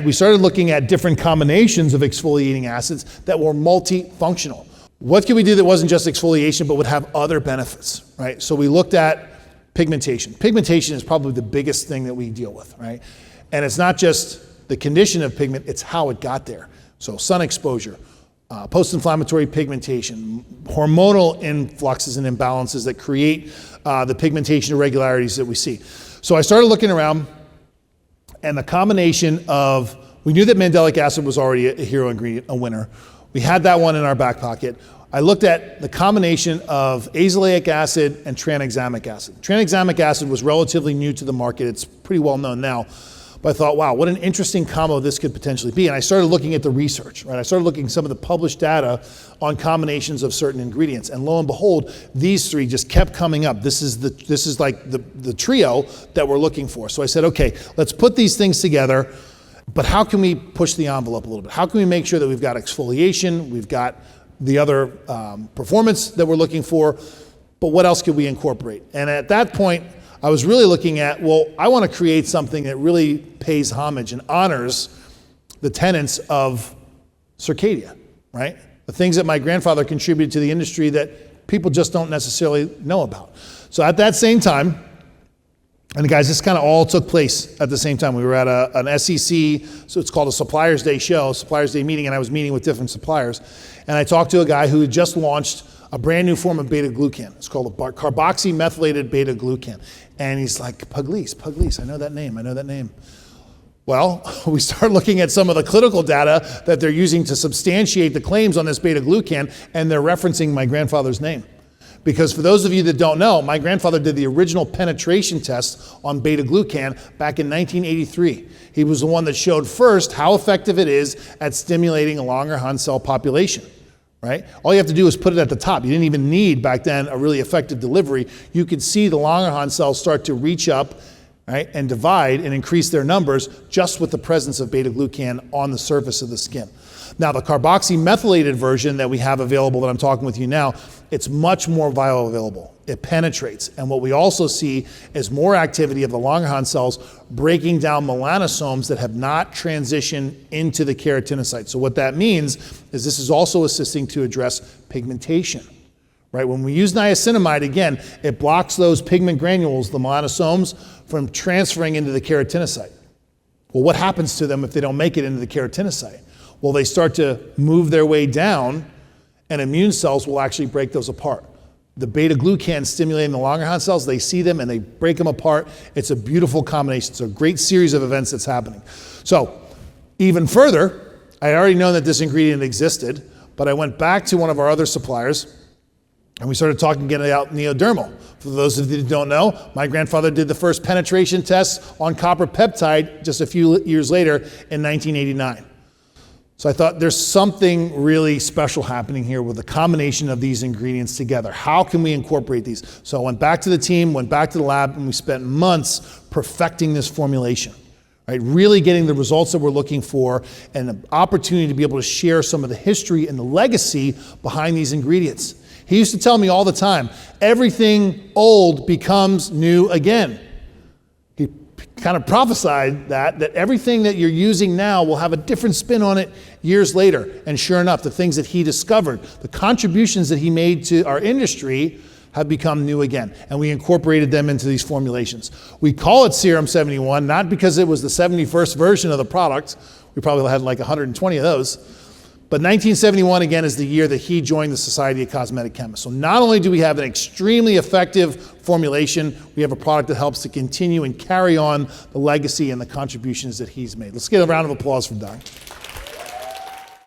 We started looking at different combinations of exfoliating acids that were multifunctional. What could we do that wasn't just exfoliation but would have other benefits, right? So we looked at pigmentation. Pigmentation is probably the biggest thing that we deal with, right? And it's not just the condition of pigment, it's how it got there. So sun exposure, post-inflammatory pigmentation, hormonal influxes and imbalances that create the pigmentation irregularities that we see. So I started looking around, and the combination of, we knew that mandelic acid was already a hero ingredient, a winner. We had that one in our back pocket. I looked at the combination of azelaic acid and tranexamic acid. Tranexamic acid was relatively new to the market. It's pretty well known now. But I thought, wow, what an interesting combo this could potentially be. And I started looking at the research, right? I started looking at some of the published data on combinations of certain ingredients. And lo and behold, these three just kept coming up. This is like the trio that we're looking for. So I said, okay, let's put these things together, but how can we push the envelope a little bit? How can we make sure that we've got exfoliation, we've got the other performance that we're looking for, but what else could we incorporate? And at that point, I was really looking at, well, I want to create something that really pays homage and honors the tenets of circadia, right? The things that my grandfather contributed to the industry that people just don't necessarily know about. So at that same time, and guys, this kind of all took place at the same time. We were at an SEC, so it's called a Suppliers Day show, Suppliers Day meeting, and I was meeting with different suppliers. And I talked to a guy who had just launched a brand new form of beta-glucan. It's called a carboxymethylated beta-glucan. And he's like, Pugliese, I know that name. Well, we start looking at some of the clinical data that they're using to substantiate the claims on this beta-glucan, and they're referencing my grandfather's name. Because for those of you that don't know, my grandfather did the original penetration test on beta-glucan back in 1983. He was the one that showed first how effective it is at stimulating a Langerhans cell population, right? All you have to do is put it at the top. You didn't even need, back then, a really effective delivery. You could see the Langerhans cells start to reach up, right, and divide and increase their numbers just with the presence of beta-glucan on the surface of the skin. Now, the carboxymethylated version that we have available that I'm talking with you now, it's much more bioavailable. It penetrates. And what we also see is more activity of the Langerhans cells breaking down melanosomes that have not transitioned into the keratinocyte. So what that means is this is also assisting to address pigmentation. Right? When we use niacinamide, again, it blocks those pigment granules, the melanosomes, from transferring into the keratinocyte. Well, what happens to them if they don't make it into the keratinocyte? Well, they start to move their way down, and immune cells will actually break those apart. The beta-glucan stimulating the Langerhans cells, they see them and they break them apart. It's a beautiful combination. It's a great series of events that's happening. So, even further, I had already known that this ingredient existed, but I went back to one of our other suppliers, and we started talking again about NeoDermyl. For those of you that don't know, my grandfather did the first penetration test on copper-peptide just a few years later in 1989. So I thought there's something really special happening here with the combination of these ingredients together. How can we incorporate these? So I went back to the team, went back to the lab, and we spent months perfecting this formulation. Right, really getting the results that we're looking for and the opportunity to be able to share some of the history and the legacy behind these ingredients. He used to tell me all the time, everything old becomes new again. He kind of prophesied that everything that you're using now will have a different spin on it years later. And sure enough, the things that he discovered, the contributions that he made to our industry have become new again. And we incorporated them into these formulations. We call it Serum 71, not because it was the 71st version of the product. We probably had like 120 of those. But 1971, again, is the year that he joined the Society of Cosmetic Chemists. So not only do we have an extremely effective formulation, we have a product that helps to continue and carry on the legacy and the contributions that he's made. Let's get a round of applause for Doc.